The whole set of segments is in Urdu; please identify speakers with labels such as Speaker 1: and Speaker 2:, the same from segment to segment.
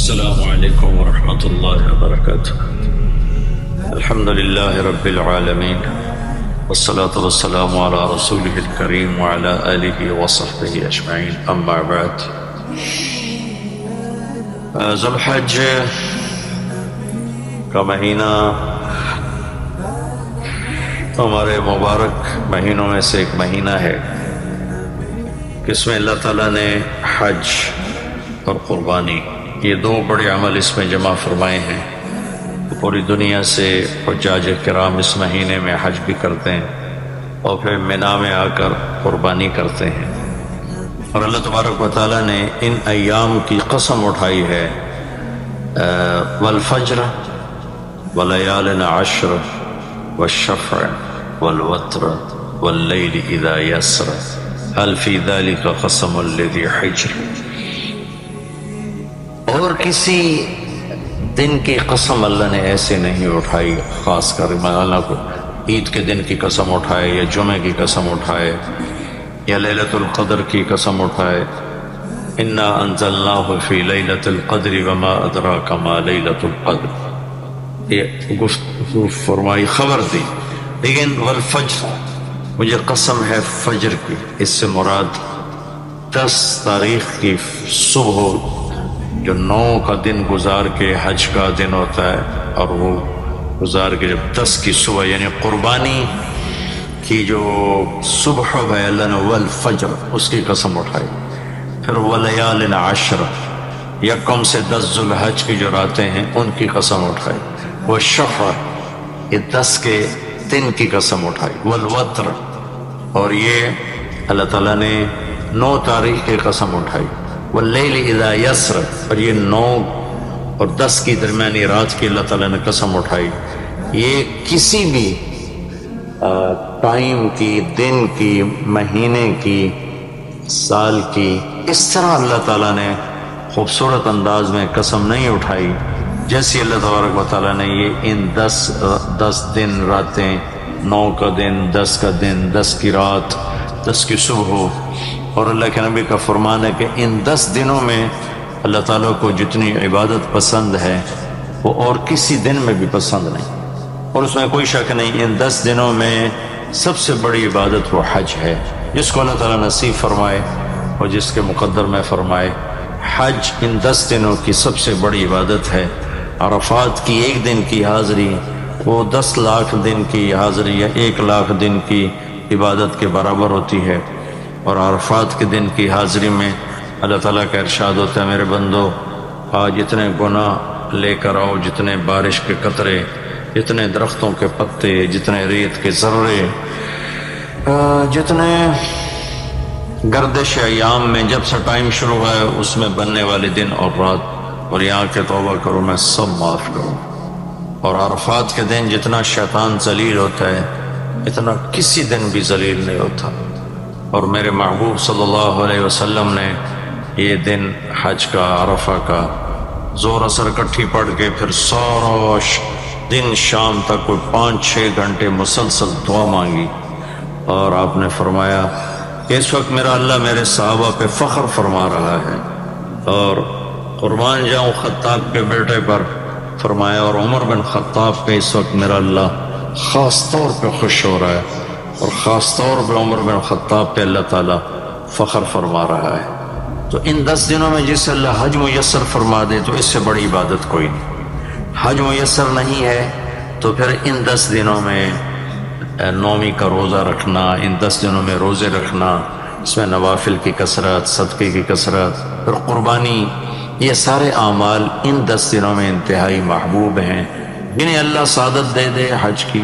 Speaker 1: السلام علیکم ورحمۃ اللہ وبرکاتہ۔ الحمد للہ رب العالمین والصلاة والسلام علی رسولہ الکریم وعلی آلہ وصحبہ اجمعین، اما بعد۔ ذو الحج کا مہینہ ہمارے مبارک مہینوں میں سے ایک مہینہ ہے کہ اس میں اللہ تعالیٰ نے حج اور قربانی، یہ دو بڑے عمل اس میں جمع فرمائے ہیں۔ پوری دنیا سے حجاج کرام اس مہینے میں حج بھی کرتے ہیں اور پھر مینا میں آ کر قربانی کرتے ہیں، اور اللہ تبارک و تعالیٰ نے ان ایام کی قسم اٹھائی ہے، والفجر ولیال عشر والشفع والوتر واللیل اذا یسر هل فی ذلک قسم لذی حجر۔ اور کسی دن کی قسم اللہ نے ایسے نہیں اٹھائی، خاص کر اللہ کو عید کے دن کی قسم اٹھائے یا جمعہ کی قسم اٹھائے یا لیلۃ القدر کی قسم اٹھائے، انا انزلناہ فی لیلۃ القدر وما ادراک ما لیلۃ القدر، یہ گفتگو فرمائی، خبر دی۔ لیکن والفجر، مجھے قسم ہے فجر کی، اس سے مراد 10 تاریخ کی صبح جو 9 کا دن گزار کے حج کا دن ہوتا ہے، اور وہ گزار کے جب 10 کی صبح یعنی قربانی کی جو صبح ہے، اللہ نے والفجر اس کی قسم اٹھائی۔ پھر ولیال عشر، یکم سے 10 ذو الحج کی جو راتیں ہیں ان کی قسم اٹھائی۔ والشفع، یہ 10 کے دن کی قسم اٹھائی۔ والوتر، اور یہ اللہ تعالیٰ نے 9 تاریخ کی قسم اٹھائی۔ واللیل اذا یسر، اور یہ 9 اور 10 کی درمیانی رات کی اللہ تعالیٰ نے قسم اٹھائی۔ یہ کسی بھی ٹائم کی، دن کی، مہینے کی، سال کی، اس طرح اللہ تعالیٰ نے خوبصورت انداز میں قسم نہیں اٹھائی جیسی اللہ تبارک و تعالیٰ نے یہ ان 10 دن راتیں، 9 کا دن، 10 کا دن، 10 کی رات، 10 کی صبح۔ اور اللہ کے نبی کا فرمان ہے کہ ان 10 دنوں میں اللہ تعالیٰ کو جتنی عبادت پسند ہے وہ اور کسی دن میں بھی پسند نہیں، اور اس میں کوئی شک نہیں، ان 10 دنوں میں سب سے بڑی عبادت وہ حج ہے، جس کو اللہ تعالیٰ نصیب فرمائے اور جس کے مقدر میں فرمائے۔ حج ان 10 دنوں کی سب سے بڑی عبادت ہے۔ عرفات کی ایک دن کی حاضری وہ 10 لاکھ دن کی حاضری یا 1 لاکھ دن کی عبادت کے برابر ہوتی ہے، اور عرفات کے دن کی حاضری میں اللہ تعالیٰ کا ارشاد ہوتا ہے، میرے بندو آج جتنے گناہ لے کر آؤ، جتنے بارش کے قطرے، جتنے درختوں کے پتے، جتنے ریت کے ذرے، جتنے گردش ایام میں جب سے ٹائم شروع ہوا ہے اس میں بننے والے دن اور رات، اور یہاں کے توبہ کرو، میں سب معاف کروں۔ اور عرفات کے دن جتنا شیطان ذلیل ہوتا ہے اتنا کسی دن بھی ذلیل نہیں ہوتا، اور میرے محبوب صلی اللہ علیہ وسلم نے یہ دن حج کا، عرفہ کا، زور اثر کٹھی پڑھ کے پھر سارا دن شام تک کوئی 5-6 گھنٹے مسلسل دعا مانگی، اور آپ نے فرمایا کہ اس وقت میرا اللہ میرے صحابہ پہ فخر فرما رہا ہے، اور قربان جاؤں خطاب کے بیٹے پر، فرمایا، اور عمر بن خطاب پہ اس وقت میرا اللہ خاص طور پہ خوش ہو رہا ہے، اور خاص طور پہ عمر بن خطاب پہ اللہ تعالیٰ فخر فرما رہا ہے۔ تو ان 10 دنوں میں جسے اللہ حج میسر فرما دے تو اس سے بڑی عبادت کوئی نہیں۔ حج میسر نہیں ہے تو پھر ان 10 دنوں میں نومی کا روزہ رکھنا، ان 10 دنوں میں روزے رکھنا، اس میں نوافل کی کثرت، صدقے کی کثرت، پھر قربانی، یہ سارے اعمال ان 10 دنوں میں انتہائی محبوب ہیں، جنہیں اللہ سعادت دے دے حج کی،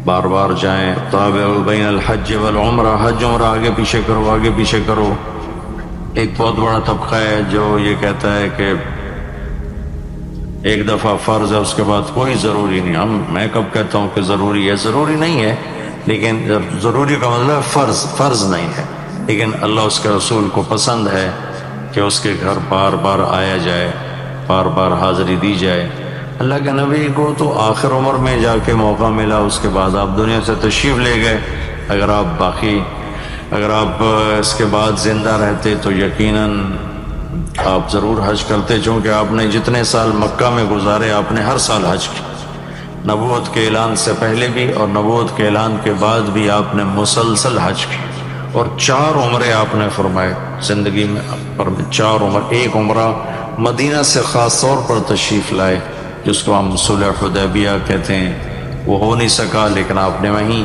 Speaker 1: بار بار جائیں۔ تابع بین الحج والعمرہ، حج عمرہ آگے پیچھے کرو، آگے پیچھے کرو۔ ایک بہت بڑا طبقہ ہے جو یہ کہتا ہے کہ ایک دفعہ فرض ہے اس کے بعد کوئی ضروری نہیں۔ میں کب کہتا ہوں کہ ضروری ہے؟ ضروری نہیں ہے، لیکن ضروری کا مطلب فرض نہیں ہے، لیکن اللہ اس کے رسول کو پسند ہے کہ اس کے گھر بار بار آیا جائے، بار بار حاضری دی جائے۔ اللہ کے نبی کو تو آخر عمر میں جا کے موقع ملا، اس کے بعد آپ دنیا سے تشریف لے گئے۔ اگر آپ اس کے بعد زندہ رہتے تو یقیناً آپ ضرور حج کرتے، چونکہ آپ نے جتنے سال مکہ میں گزارے آپ نے ہر سال حج کی، نبوت کے اعلان سے پہلے بھی اور نبوت کے اعلان کے بعد بھی آپ نے مسلسل حج کی، اور 4 عمرے آپ نے فرمائے زندگی میں پر 4 عمر۔ ایک عمرہ مدینہ سے خاص طور پر تشریف لائے جس کو ہم صلح حدیبیہ کہتے ہیں، وہ ہو نہیں سکا لیکن آپ نے وہیں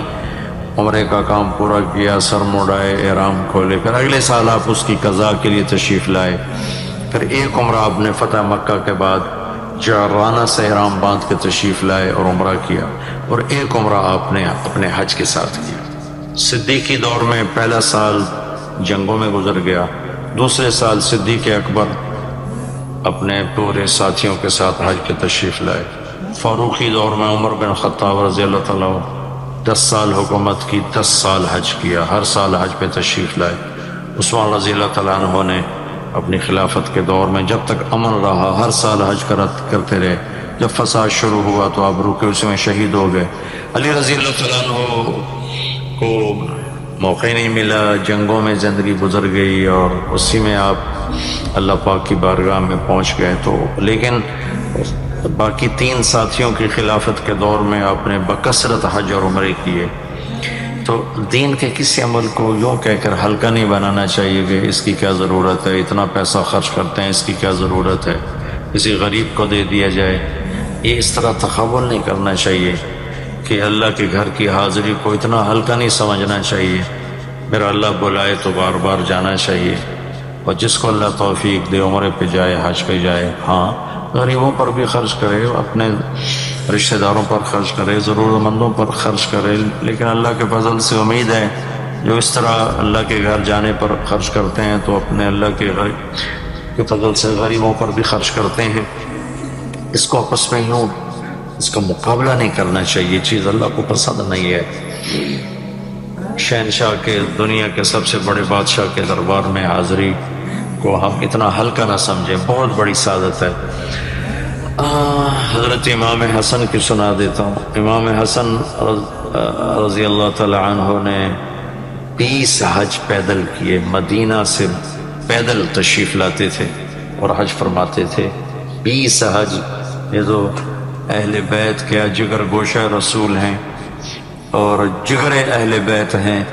Speaker 1: عمرے کا کام پورا کیا، سر مڑائے، احرام کھولے، پھر اگلے سال آپ اس کی قضاء کے لیے تشریف لائے۔ پھر ایک عمرہ آپ نے فتح مکہ کے بعد جعرانہ سے احرام باندھ کے تشریف لائے اور عمرہ کیا، اور ایک عمرہ آپ نے اپنے حج کے ساتھ کیا۔ صدیقی دور میں پہلا سال جنگوں میں گزر گیا، دوسرے سال صدیق اکبر اپنے پورے ساتھیوں کے ساتھ حج کے تشریف لائے۔ فاروقی دور میں عمر بن خطاب رضی اللہ تعالیٰ 10 سال حکومت کی، 10 سال حج کیا، ہر سال حج پہ تشریف لائے۔ عثمان رضی اللہ تعالیٰ عنہ نے اپنی خلافت کے دور میں جب تک امن رہا ہر سال حج کرتے رہے، جب فساد شروع ہوا تو آپ رکے، اس میں شہید ہو گئے۔ علی رضی اللہ تعالیٰ عنہ کو موقع نہیں ملا، جنگوں میں زندگی گزر گئی اور اسی میں آپ اللہ پاک کی بارگاہ میں پہنچ گئے۔ تو لیکن باقی 3 ساتھیوں کی خلافت کے دور میں آپ نے بکثرت حج اور عمرے کیے۔ تو دین کے کسی عمل کو یوں کہہ کر ہلکا نہیں بنانا چاہیے کہ اس کی کیا ضرورت ہے، اتنا پیسہ خرچ کرتے ہیں، اس کی کیا ضرورت ہے، کسی غریب کو دے دیا جائے۔ یہ اس طرح تخول نہیں کرنا چاہیے کہ اللہ کے گھر کی حاضری کو اتنا ہلکا نہیں سمجھنا چاہیے۔ میرا اللہ بلائے تو بار بار جانا چاہیے، اور جس کو اللہ توفیق دے عمرے پہ جائے، حج پہ جائے۔ ہاں، غریبوں پر بھی خرچ کرے، اپنے رشتہ داروں پر خرچ کرے، ضرورت مندوں پر خرچ کرے، لیکن اللہ کے فضل سے امید ہے جو اس طرح اللہ کے گھر جانے پر خرچ کرتے ہیں تو اپنے اللہ کے فضل سے غریبوں پر بھی خرچ کرتے ہیں۔ اس کو آپس میں یوں اس کا مقابلہ نہیں کرنا چاہیے، چیز اللہ کو پسند نہیں ہے۔ شہنشاہ کے، دنیا کے سب سے بڑے بادشاہ کے دربار میں حاضری کو ہم اتنا ہلکا نہ سمجھیں، بہت بڑی سعادت ہے۔ حضرت امام حسن کی سنا دیتا ہوں۔ امام حسن رضی اللہ تعالی عنہ نے 20 حج پیدل کیے، مدینہ سے پیدل تشریف لاتے تھے اور حج فرماتے تھے۔ 20 حج، یہ تو اہل بیت کیا جگر گوشہ رسول ہیں اور جگر اہل بیت ہیں،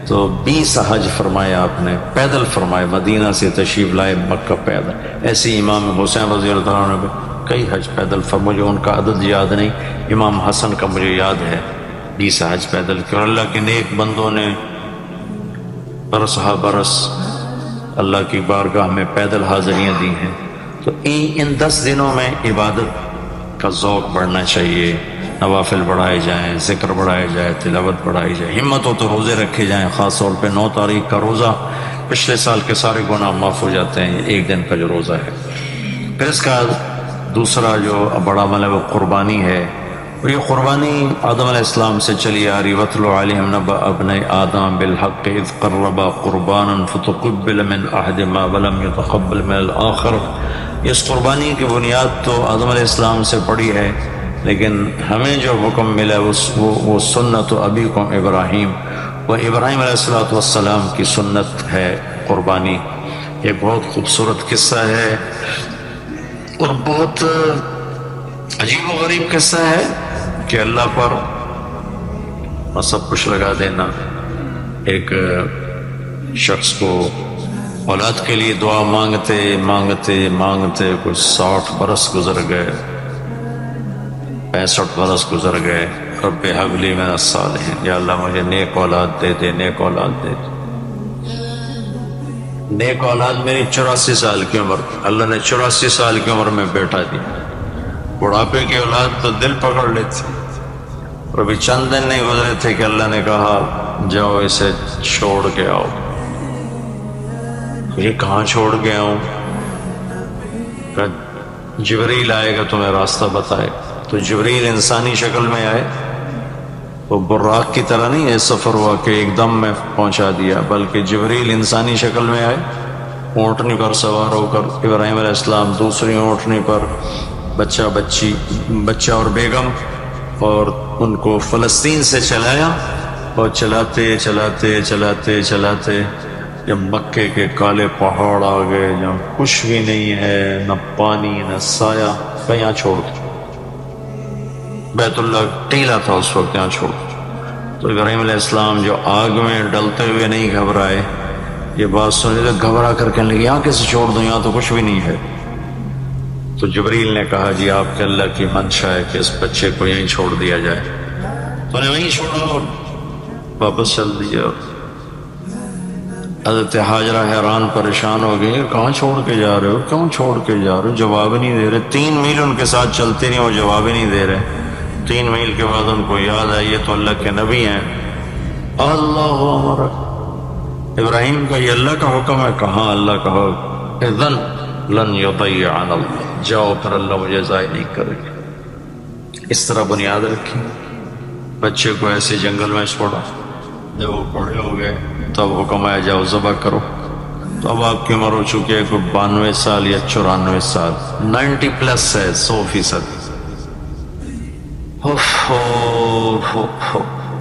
Speaker 1: تو 20 حج فرمایا آپ نے، پیدل فرمائے، مدینہ سے تشریف لائے مکہ پیدل۔ ایسے امام حسین رضی اللہ عنہ نے کئی حج پیدل فرمائے، مجھے ان کا عدد یاد نہیں، امام حسن کا مجھے یاد ہے 20 حج پیدل کیا، اور اللہ کے نیک بندوں نے برس ہا برس اللہ کی بارگاہ میں پیدل حاضریاں دی ہیں۔ تو ان 10 دنوں میں عبادت کا ذوق بڑھنا چاہیے، نوافل بڑھائے جائیں، ذکر بڑھائے جائے، تلاوت بڑھائی جائے، ہمت ہو تو روزے رکھے جائیں، خاص طور پہ 9 تاریخ کا روزہ پچھلے سال کے سارے گناہ معاف ہو جاتے ہیں، ایک دن کا جو روزہ ہے۔ پھر اس کا دوسرا جو بڑا عمل ہے وہ قربانی ہے، اور یہ قربانی آدم علیہ السلام سے چلی آ رہی۔ وَاتْلُ عَلَيْهِمْ نَبَأَ ابْنَيْ آدَمَ بِالْحَقِّ إِذْ قَرَّبَا قُرْبَانًا فَتُقُبِّلَ مِنْ أَحَدِهِمَا وَلَمْ يُتَقَبَّلْ مِنَ الْآخَرِ۔ اس قربانی کی بنیاد تو آدم علیہ السلام سے پڑی ہے، لیکن ہمیں جو حکم ملا وہ سنت ابیکم ابراہیم، وہ ابراہیم علیہ السلام کی سنت ہے قربانی۔ یہ بہت خوبصورت قصہ ہے اور بہت عجیب و غریب قصہ ہے کہ اللہ پر سب کچھ لگا دینا۔ ایک شخص کو اولاد کے لیے دعا مانگتے مانگتے مانگتے کچھ 60 برس گزر گئے، 65 برس گزر گئے۔ رب ہب لی من الصالحین، یا اللہ مجھے نیک اولاد دے دے، نیک اولاد دے دے۔ نیک اولاد میری 84 سال کی عمر، اللہ نے 84 سال کی عمر میں بیٹا دیا۔ بڑھاپے کی اولاد تو دل پکڑ لیتی، اور ابھی چند دن نہیں گزرے تھے کہ اللہ نے کہا جاؤ اسے چھوڑ کے آؤ۔ یہ کہاں چھوڑ کے آؤں؟ جبریل آئے گا تمہیں راستہ بتائے۔ تو جبریل انسانی شکل میں آئے، وہ براق کی طرح نہیں ہے سفر ہوا کہ ایک دم میں پہنچا دیا، بلکہ جبریل انسانی شکل میں آئے، اونٹنی پر سوار ہو کر ابراہیم علیہ السلام دوسری اونٹنی پر، بچہ اور بیگم، اور ان کو فلسطین سے چلایا، اور چلاتے چلاتے چلاتے چلاتے جب مکے کے کالے پہاڑ آ گئے جہاں کچھ بھی نہیں ہے، نہ پانی نہ سایہ، کہیں چھوڑ دو۔ بیت اللہ ٹیلا تھا اس وقت، یہاں چھوڑ دو۔ تو ابراہیم علیہ السلام جو آگ میں ڈلتے ہوئے نہیں گھبرائے، یہ بات سنی تو گھبرا کر کہنے لگے یہاں کیسے چھوڑ دوں، یہاں تو کچھ بھی نہیں ہے۔ تو جبریل نے کہا جی آپ کے اللہ کی منشا ہے کہ اس بچے کو یہیں چھوڑ دیا جائے، تو نے وہیں چھوڑا اور واپس چل دیا۔ حضرت ہاجرہ حیران پریشان ہو گئی، کہاں چھوڑ کے جا رہے ہو، کیوں چھوڑ کے جا رہے ہو، جواب نہیں دے رہے۔ 3 میل ان کے ساتھ چلتے نہیں، وہ جواب ہی نہیں دے رہے۔ 3 میل کے بعد ان کو یاد آئی یہ تو اللہ کے نبی ہیں۔ اللہ ہمارا ابراہیم کا یہ اللہ کا حکم ہے، کہاں اللہ کا حکم، اذن لن یضیعن اللہ، جاؤ پھر اللہ مجھے ضائع نہیں کرے گا۔ اس طرح بنیاد رکھی، بچے کو ایسے جنگل میں چھوڑا۔ جب وہ بڑے ہو گئے تب حکم آیا جاؤ ذبح کرو۔ تو اب آپ کی عمر ہو چکی ہے کوئی 92 سال یا 94 سال، 90 پلس ہے، 100%۔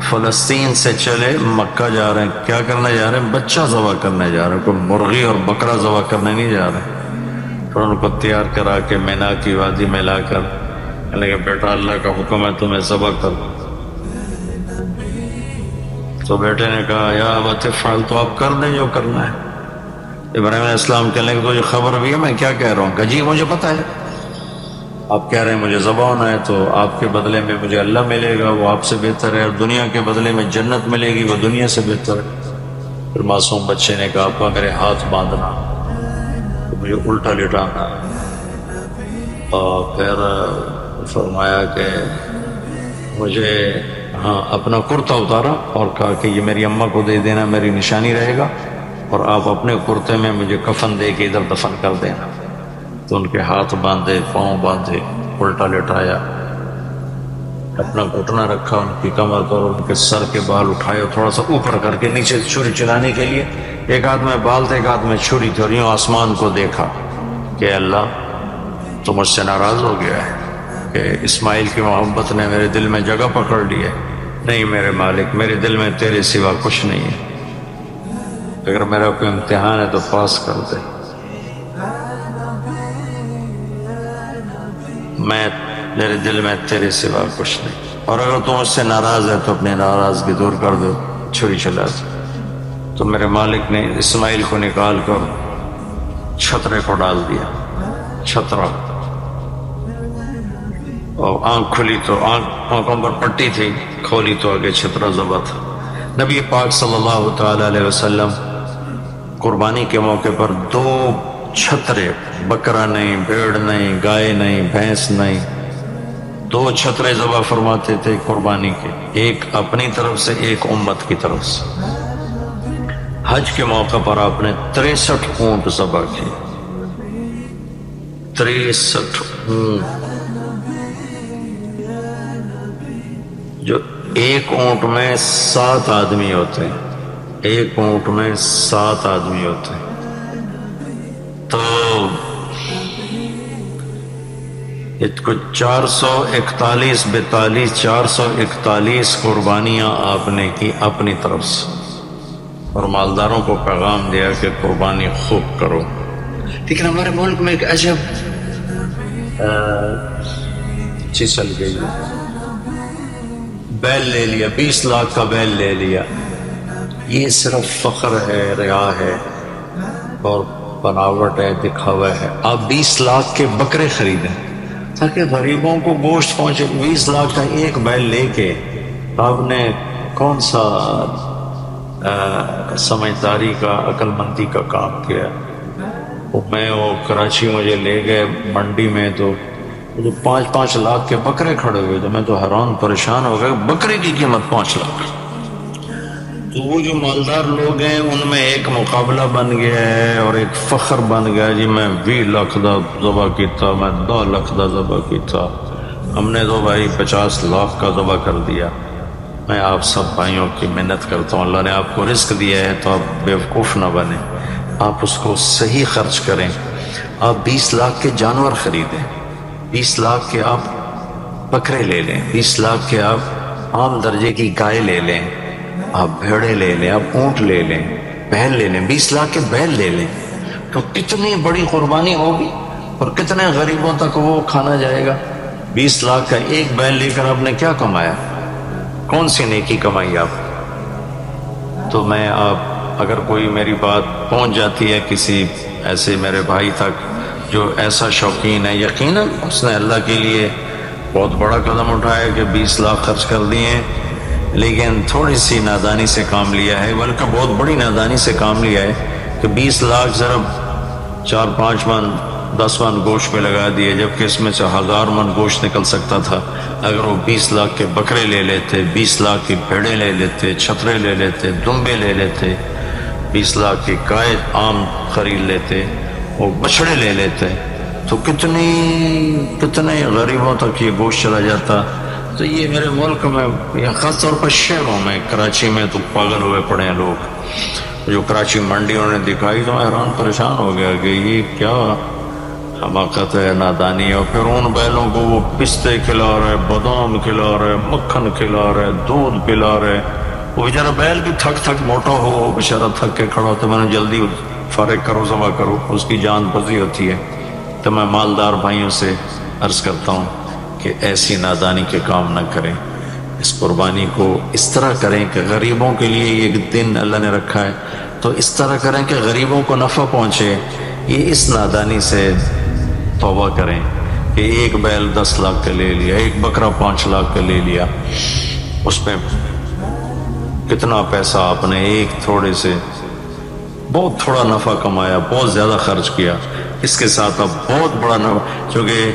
Speaker 1: فلسطین سے چلے مکہ جا رہے ہیں، کیا کرنے جا رہے ہیں؟ بچہ ذبح کرنے جا رہے ہیں، کوئی مرغی اور بکرا ذبح کرنے نہیں جا رہے۔ پھر ان کو تیار کرا کے مینا کی وادی میں لا کر کہنے کہ بیٹا اللہ کا حکم ہے تمہیں ذبح کرو۔ تو بیٹے نے کہا یا ابت افعل، تو آپ کر دیں جو کرنا ہے۔ ابراہیم علیہ السلام کہنے کہ تجھے خبر بھی ہے میں کیا کہہ رہا ہوں؟ کہ جی مجھے پتہ ہے، آپ کہہ رہے ہیں مجھے ذبح ہونا ہے، تو آپ کے بدلے میں مجھے اللہ ملے گا، وہ آپ سے بہتر ہے، اور دنیا کے بدلے میں جنت ملے گی، وہ دنیا سے بہتر ہے۔ پھر معصوم بچے نے کہا ابا میرے ہاتھ باندھنا، تو مجھے الٹا لٹانا، اور پھر فرمایا کہ مجھے اپنا کرتا اتارا اور کہا کہ یہ میری اماں کو دے دینا، میری نشانی رہے گا، اور آپ اپنے کرتے میں مجھے کفن دے کے ادھر دفن کر دینا۔ تو ان کے ہاتھ باندھے، پاؤں باندھے، الٹا لٹایا، اپنا گھٹنا رکھا ان کی کمر پر، ان کے سر کے بال اٹھائے تھوڑا سا اوپر کر کے نیچے چھری چلانے کے لیے، ایک ہاتھ میں بال تھے ایک ہاتھ میں چھری تھی، اور یوں آسمان کو دیکھا کہ اللہ تو مجھ سے ناراض ہو گیا ہے کہ اسماعیل کی محبت نے میرے دل میں جگہ پکڑ لی ہے۔ نہیں میرے مالک، میرے دل میں تیرے سوا کچھ نہیں ہے، اگر میرا کوئی امتحان ہے تو پاس کر دے، میرے دل میں تیرے سوا کچھ نہیں، اور اگر تم مجھ سے ناراض ہے تو اپنی ناراضگی دور کر دو، چھری چلا دو۔ تو میرے مالک نے اسماعیل کو نکال کر چھترے کو ڈال دیا، چھترا، اور آنکھ کھلی تو آنکھوں پر پٹی تھی، کھولی تو آگے چھترا ذبح تھا۔ نبی پاک صلی اللہ تعالی علیہ وسلم قربانی کے موقع پر 2 چھترے، بکرا نہیں، بھیڑ نہیں، گائے نہیں، بھینس نہیں، 2 چھترے ذبح فرماتے تھے قربانی کے، ایک اپنی طرف سے ایک امت کی طرف سے۔ حج کے موقع پر آپ نے 63 اونٹ ذبح کیے، 63 اونٹ، جو ایک اونٹ میں 7 آدمی ہوتے ہیں، ایک اونٹ میں 7 آدمی ہوتے ہیں۔ تو کچھ 441 42 441 قربانیاں آپ نے کی اپنی طرف سے، اور مالداروں کو پیغام دیا کہ قربانی خوب کرو۔ لیکن ہمارے ملک میں ایک عجب چیز چل گئی، بیل لے لیا، 20 لاکھ کا بیل لے لیا، یہ صرف فخر ہے، ریا ہے اور بناوٹ ہے، دکھاوا ہے۔ آپ 20 لاکھ کے بکرے خریدیں تاکہ غریبوں کو گوشت پہنچے۔ 20 لاکھ کا ایک بیل لے کے آپ نے کون سا سمجھداری کا، عقل مندی کا کام کیا؟ وہ کراچی مجھے لے گئے منڈی میں، تو 5 لاکھ کے بکرے کھڑے ہوئے، تو میں تو حیران پریشان ہو گیا، بکرے کی قیمت 5 لاکھ۔ تو وہ جو مالدار لوگ ہیں ان میں ایک مقابلہ بن گیا ہے اور ایک فخر بن گیا، جی میں 20 لاکھ دا ذبح کیتا، میں 2 لاکھ دا ذبح کیتا، ہم نے تو بھائی 50 لاکھ کا ذبح کر دیا۔ میں آپ سب بھائیوں کی محنت کرتا ہوں، اللہ نے آپ کو رزق دیا ہے تو آپ بیوقوف نہ بنیں، آپ اس کو صحیح خرچ کریں۔ آپ 20 لاکھ کے جانور خریدیں، 20 لاکھ کے آپ بکرے لے لیں، 20 لاکھ کے آپ عام درجے کی گائے لے لیں، آپ بھیڑے لے لیں، آپ اونٹ لے لیں، بیل لے لیں، 20 لاکھ کے بیل لے لیں، تو کتنی بڑی قربانی ہوگی اور کتنے غریبوں تک وہ کھانا جائے گا۔ 20 لاکھ کا ایک بیل لے کر آپ نے کیا کمایا؟ کون سی نیکی کمائی آپ؟ تو میں آپ اگر کوئی میری بات پہنچ جاتی ہے کسی ایسے میرے بھائی تک جو ایسا شوقین ہے، یقیناً اس نے اللہ کے لیے بہت بڑا قدم اٹھایا کہ 20 لاکھ خرچ کر دیے ہیں، لیکن تھوڑی سی نادانی سے کام لیا ہے، بلکہ بہت بڑی نادانی سے کام لیا ہے کہ 20 لاکھ ضرب 4-5 من 10 من گوشت پہ لگا دیے، جبکہ اس میں سے 1000 من گوشت نکل سکتا تھا اگر وہ 20 لاکھ کے بکرے لے لیتے، 20 لاکھ کی بھیڑیں لے لیتے، چھترے لے لیتے، دمبے لے لیتے، 20 لاکھ کی گائے عام خرید لیتے، وہ بچڑے لے لیتے، تو کتنے غریبوں تک یہ گوشت چلا جاتا۔ تو یہ میرے ملک میں یا خاص طور پر شہروں میں، کراچی میں تو پاگل ہوئے پڑے ہیں لوگ۔ جو کراچی منڈیوں نے دکھائی تو میں حیران پریشان ہو گیا کہ یہ کیا حماقت ہے، نادانی ہے۔ اور پھر ان بیلوں کو وہ پستے کھلا رہے، بادام کھلا رہے، مکھن کھلا رہے، دودھ پلا رہے، وہ بیچارہ بیل بھی تھک موٹا ہو، وہ بیچارہ تھک کے کھڑا ہوتا ہے، میں نے جلدی فارغ کرو، ذبح کرو، اس کی جان بازی ہوتی ہے۔ تو میں مالدار بھائیوں سے عرض کرتا ہوں کہ ایسی نادانی کے کام نہ کریں، اس قربانی کو اس طرح کریں کہ غریبوں کے لیے ایک دن اللہ نے رکھا ہے، تو اس طرح کریں کہ غریبوں کو نفع پہنچے۔ یہ اس نادانی سے توبہ کریں کہ ایک بیل 10 لاکھ کا لے لیا، ایک بکرا 5 لاکھ کا لے لیا، اس میں کتنا پیسہ آپ نے ایک تھوڑے سے بہت تھوڑا نفع کمایا، بہت زیادہ خرچ کیا۔ اس کے ساتھ اب بہت بڑا نفع، چونکہ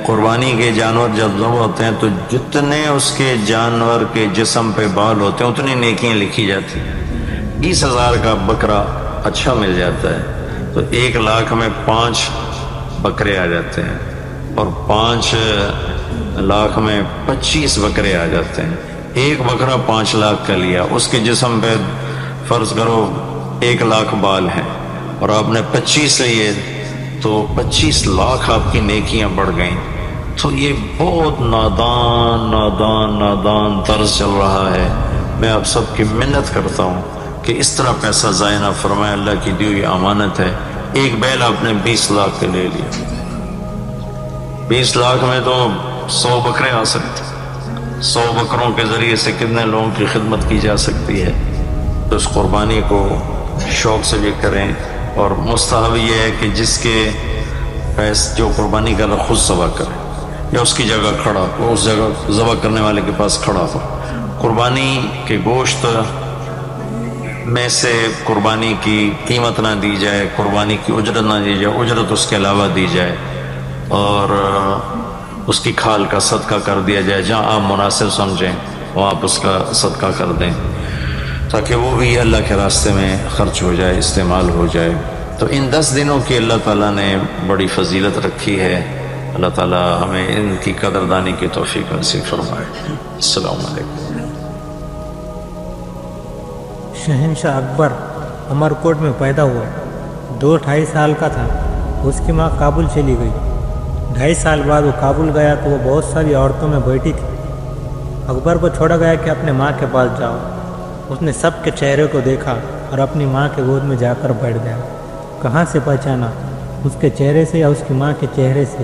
Speaker 1: قربانی کے جانور جب ذبح ہوتے ہیں تو جتنے اس کے جانور کے جسم پہ بال ہوتے ہیں اتنی نیکیاں لکھی جاتی ہیں۔ 20,000 کا بکرا اچھا مل جاتا ہے تو 1 لاکھ میں 5 بکرے آ جاتے ہیں، اور 5 لاکھ میں 25 بکرے آ جاتے ہیں۔ ایک بکرا 5 لاکھ کا لیا، اس کے جسم پہ فرض کرو 1 لاکھ بال ہیں، اور آپ نے 25 لیے تو 25 لاکھ آپ کی نیکیاں بڑھ گئیں۔ تو یہ بہت نادان طرز چل رہا ہے۔ میں آپ سب کی منت کرتا ہوں کہ اس طرح پیسہ ضائع نہ فرمائے، اللہ کی دی ہوئی امانت ہے۔ ایک بیل آپ نے 20 لاکھ کے لے لیا، 20 لاکھ میں تو 100 بکرے آ سکتے، 100 بکروں کے ذریعے سے کتنے لوگوں کی خدمت کی جا سکتی ہے۔ تو اس قربانی کو شوق سے بھی کریں، اور مستحب یہ ہے کہ جس کے جو قربانی کر رہا خود ذبح کرے، یا اس کی جگہ کھڑا ہو، اس جگہ ذبح کرنے والے کے پاس کھڑا ہو۔ قربانی کے گوشت میں سے قربانی کی قیمت نہ دی جائے، قربانی کی اجرت نہ دی جائے، اجرت اس کے علاوہ دی جائے، اور اس کی کھال کا صدقہ کر دیا جائے۔ جہاں آپ مناسب سمجھیں وہاں آپ اس کا صدقہ کر دیں، تاکہ وہ بھی اللہ کے راستے میں خرچ ہو جائے، استعمال ہو جائے۔ تو ان 10 دنوں کی اللہ تعالیٰ نے بڑی فضیلت رکھی ہے۔ اللہ تعالیٰ ہمیں ان کی قدردانی کی توفیق نصیب فرمائے۔ السلام علیکم۔
Speaker 2: شہنشاہ اکبر امرکوٹ میں پیدا ہوا، 2-2.5 سال کا تھا، اس کی ماں کابل چلی گئی۔ 2.5 سال بعد وہ کابل گیا تو وہ بہت ساری عورتوں میں بیٹھی تھی۔ اکبر کو چھوڑا گیا کہ اپنے ماں کے پاس جاؤ۔ اس نے سب کے چہرے کو دیکھا اور اپنی ماں کے گود میں جا کر بیٹھ گیا۔ کہاں سے پہچانا؟ اس کے چہرے سے یا اس کی ماں کے چہرے سے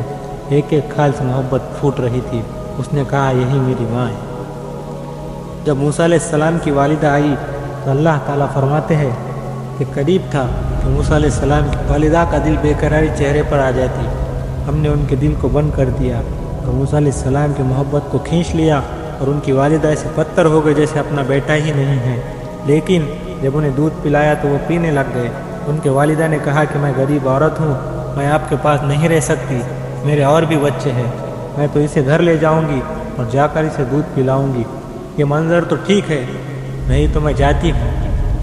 Speaker 2: ایک ایک کھال سے محبت پھوٹ رہی تھی۔ اس نے کہا یہی میری ماں ہے۔ جب موسیٰ علیہ السلام کی والدہ آئی تو اللہ تعالیٰ فرماتے ہیں کہ قریب تھا کہ موسیٰ علیہ السلام کی والدہ کا دل بے قراری چہرے پر آ جاتی۔ ہم نے ان کے دل کو بند کر دیا اور موسیٰ علیہ السلام کی محبت کو کھینچ لیا، اور ان کی والدہ ایسے پتھر ہو گئے جیسے اپنا بیٹا ہی نہیں ہے۔ لیکن جب انہیں دودھ پلایا تو وہ پینے لگ گئے۔ ان کے والدہ نے کہا کہ میں غریب عورت ہوں، میں آپ کے پاس نہیں رہ سکتی، میرے اور بھی بچے ہیں، میں تو اسے گھر لے جاؤں گی اور جا کر اسے دودھ پلاؤں گی۔ یہ منظر تو ٹھیک ہے، نہیں تو میں جاتی ہوں۔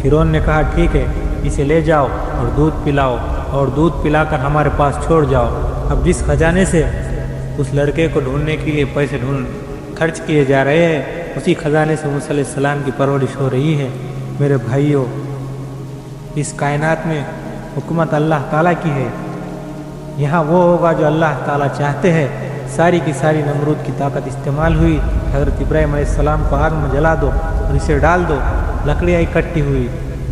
Speaker 2: فرعون نے کہا ٹھیک ہے، اسے لے جاؤ اور دودھ پلاؤ، اور دودھ پلا کر ہمارے پاس چھوڑ جاؤ۔ اب جس خزانے سے اس لڑکے کو ڈھونڈنے کے لیے پیسے خرچ کیے جا رہے ہیں، اسی خزانے سے موسیٰ علیہ السلام کی پرورش ہو رہی ہے۔ میرے بھائیوں، اس کائنات میں حکومت اللہ تعالیٰ کی ہے۔ یہاں وہ ہوگا جو اللہ تعالیٰ چاہتے ہیں۔ ساری کی ساری نمرود کی طاقت استعمال ہوئی۔ حضرت ابراہیم علیہ السلام کو آگ میں جلا دو اور اسے ڈال دو، لکڑیاں اکٹھی ہوئی،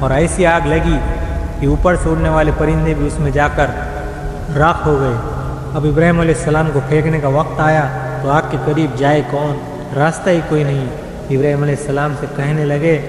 Speaker 2: اور ایسی آگ لگی کہ اوپر سے اڑنے والے پرندے بھی اس میں جا کر راکھ ہو گئے۔ اب ابراہیم علیہ السلام کو پھینکنے کا وقت آیا تو آگ کے قریب جائے کون، راستہ ہی کوئی نہیں۔ ابراہیم علیہ السلام سے کہنے لگے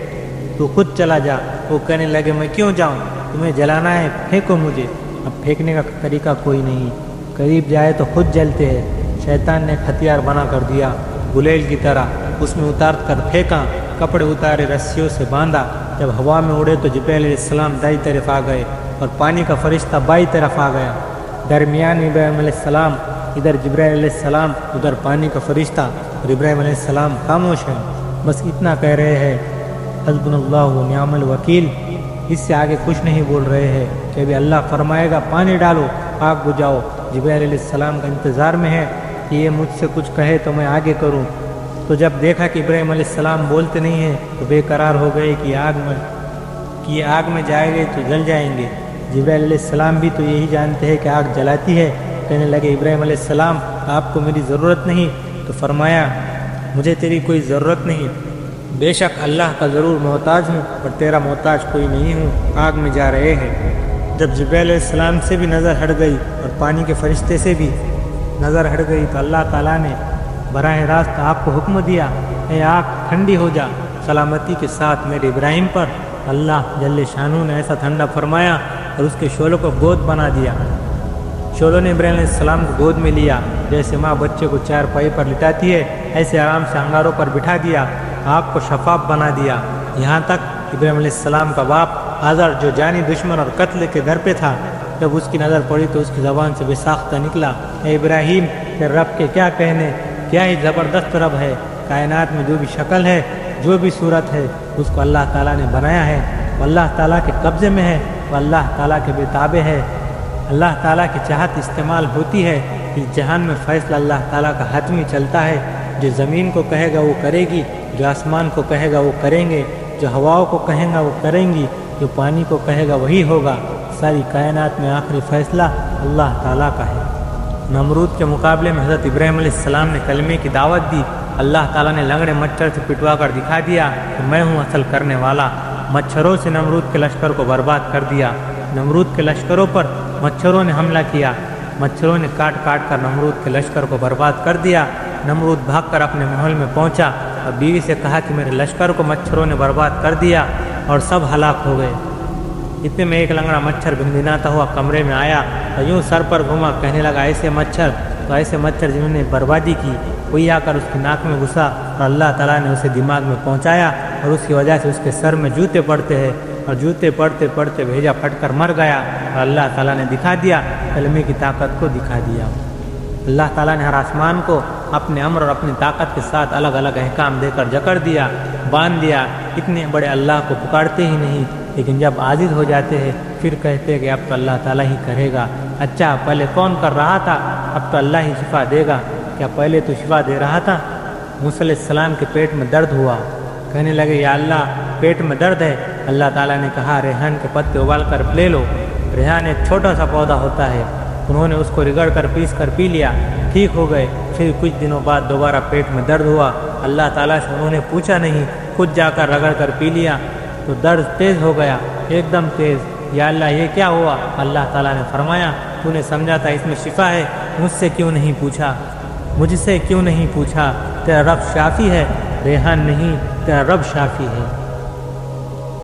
Speaker 2: تو خود چلا جا۔ وہ کہنے لگے میں کیوں جاؤں، تمہیں جلانا ہے پھینکو مجھے۔ اب پھینکنے کا طریقہ کوئی نہیں، قریب جائے تو خود جلتے ہیں۔ شیطان نے ایک ہتھیار بنا کر دیا گلیل کی طرح، اس میں اتار کر پھینکا، کپڑے اتارے، رسیوں سے باندھا۔ جب ہوا میں اڑے تو جبرائیل علیہ السلام دائیں طرف آ گئے اور پانی کا فرشتہ بائیں طرف آ گیا۔ درمیان ابراہیم علیہ السلام، ادھر جبرائیل علیہ السلام، ادھر پانی کا فرشتہ، اور ابراہیم علیہ السلام خاموش ہیں، بس اتنا کہہ رہے ہیں حسبنا اللہ و نعم الوکیل۔ اس سے آگے کچھ نہیں بول رہے ہیں کہ ابھی اللہ فرمائے گا پانی ڈالو، آگ بجھاؤ۔ جبرائیل علیہ السلام کا انتظار میں ہے کہ یہ مجھ سے کچھ کہے تو میں آگے کروں۔ تو جب دیکھا کہ ابراہیم علیہ السلام بولتے نہیں ہیں تو بے قرار ہو گئے کہ آگ میں جائیں گے تو جل جائیں گے۔ جبرائیل علیہ السلام بھی تو یہی جانتے ہیں کہ آگ جلاتی ہے۔ کہنے لگے ابراہیم علیہ السلام آپ کو میری ضرورت نہیں؟ تو فرمایا مجھے تیری کوئی ضرورت نہیں، بے شک اللہ کا ضرور محتاج ہوں اور تیرا محتاج کوئی نہیں ہوں۔ آگ میں جا رہے ہیں۔ جب جبرائیل علیہ السلام سے بھی نظر ہٹ گئی اور پانی کے فرشتے سے بھی نظر ہٹ گئی تو اللہ تعالیٰ نے براہ راست آگ کو حکم دیا، اے آگ ٹھنڈی ہو جا سلامتی کے ساتھ میرے ابراہیم پر۔ اللہ جل شانہ نے ایسا ٹھنڈا فرمایا اور اس کے شعلوں کو گود بنا دیا۔ شعلوں نے ابراہیم علیہ السلام کو گود میں لیا، جیسے ماں بچے کو چار پائی پر لٹاتی ہے ایسے آرام سے انگاروں پر بٹھا دیا، آگ کو شفاف بنا دیا۔ یہاں تک ابراہیم علیہ السلام کا باپ آزر جو جانی دشمن اور قتل کے در پہ تھا، جب اس کی نظر پڑی تو اس کی زبان سے بے ساختہ نکلا، اے ابراہیم تیرے رب کے کیا کہنے، کیا ہی زبردست رب ہے۔ کائنات میں جو بھی شکل ہے، جو بھی صورت ہے، اس کو اللہ تعالیٰ نے بنایا ہے، وہ اللہ تعالیٰ کے قبضے میں ہے، وہ اللہ تعالیٰ کے بے تابع ہے۔ اللہ تعالیٰ کی چاہت استعمال ہوتی ہے۔ اس جہان میں فیصلہ اللہ تعالیٰ کا حتمی چلتا ہے۔ جو زمین کو کہے گا وہ کرے گی، جو آسمان کو کہے گا وہ کریں گے، جو ہواؤں کو کہیں گا وہ کریں گی، جو پانی کو کہے گا وہی ہوگا۔ ساری کائنات میں آخری فیصلہ اللہ تعالیٰ کا ہے۔ نمرود کے مقابلے میں حضرت ابراہیم علیہ السلام نے کلمے کی دعوت دی۔ اللہ تعالیٰ نے لنگڑے مچھر سے پٹوا کر دکھا دیا کہ میں ہوں اصل کرنے والا۔ مچھروں سے نمرود کے لشکر کو برباد کر دیا۔ نمرود کے لشکروں پر مچھروں نے حملہ کیا، مچھروں نے کاٹ کاٹ کر نمرود کے لشکر کو برباد کر دیا۔ نمرود بھاگ کر اپنے محل میں پہنچا اور بیوی سے کہا کہ میرے لشکر کو مچھروں نے برباد کر دیا اور سب ہلاک ہو گئے۔ اتنے میں ایک لنگڑا مچھر بھنبھناتا ہوا کمرے میں آیا اور یوں سر پر گھوما، کہنے لگا ایسے مچھر جنہوں نے بربادی کی، وہی آ کر اس کی ناک میں گھسا اور اللہ تعالیٰ نے اسے دماغ میں پہنچایا اور اس کی وجہ سے اس کے سر میں جوتے پڑتے ہیں اور جوتے پڑتے پڑتے بھیجا پھٹ کر مر گیا اور اللہ تعالیٰ نے دکھا دیا، کلمے کی طاقت کو دکھا دیا۔ اللہ تعالیٰ نے ہر آسمان کو اپنے امر اور اپنی طاقت کے ساتھ الگ الگ احکام دے کر جکڑ دیا، باندھ دیا۔ اتنے بڑے اللہ کو پکارتے ہی نہیں، لیکن جب عاجز ہو جاتے ہیں پھر کہتے ہیں کہ اب تو اللہ تعالیٰ ہی کرے گا۔ اچھا پہلے کون کر رہا تھا، اب تو اللہ ہی شفا دے گا۔ کیا پہلے تو شفا دے رہا تھا؟ موسیٰ علیہ السلام کے پیٹ میں درد ہوا، کہنے لگے یا اللہ پیٹ میں درد ہے۔ اللہ تعالیٰ نے کہا ریحان کے پتے ابال کر لے لو۔ ریحان ایک چھوٹا سا پودا ہوتا ہے، انہوں نے اس کو رگڑ کر پیس کر پی لیا، ٹھیک ہو گئے۔ پھر کچھ دنوں بعد دوبارہ پیٹ میں درد ہوا، اللہ تعالیٰ سے انہوں نے پوچھا نہیں، خود جا کر رگڑ کر پی لیا تو درد تیز ہو گیا، ایک دم تیز۔ یا اللہ یہ کیا ہوا؟ اللہ تعالیٰ نے فرمایا تو نے سمجھا تھا اس میں شفا ہے، مجھ سے کیوں نہیں پوچھا، مجھ سے کیوں نہیں پوچھا؟ تیرا رب شافی ہے، ریحان نہیں، تیرا رب شافی ہے۔